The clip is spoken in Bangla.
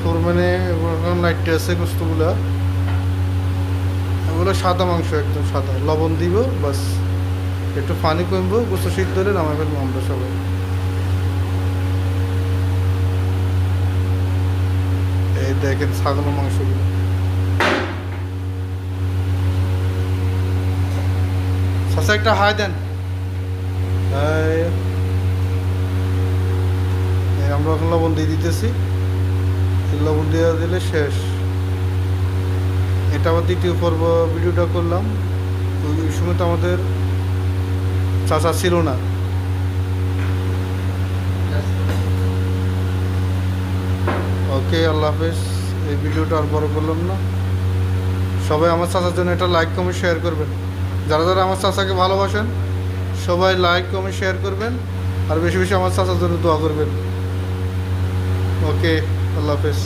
ফোরম্যানে এখন লাইটটা আছে গোস্তগুলা, এগুলো সাদা মাংস, একদম সাদা। লবণ দিব বাস, একটু পানি কমবো, গোস্ত সিদ্ধ হলে নামাই ফেলবো আমরা সবাই। এই দেখেন ছাগলের মাংসগুলো। চাচা একটা হাই দেন। আমরা এখন লবণ দিয়ে দিতেছি, লবণ দিয়ে দিলে শেষ। এটা আবার দ্বিতীয় পর্ব ভিডিওটা করলাম, ওই সময় তো আমাদের চাচা ছিল না। ওকে, আল্লাহ হাফেজ। এই ভিডিওটা আর বড় করলাম না। সবাই আমার চাচার জন্য এটা লাইক কমেন্ট শেয়ার করবেন। যারা যারা আমার চাচাকে ভালোবাসেন সবাই লাইক কমেন্ট শেয়ার করবেন, আর বেশি বেশি আমার চাচার জন্য দোয়া করবেন। ওকে, আল্লাহ হাফেজ।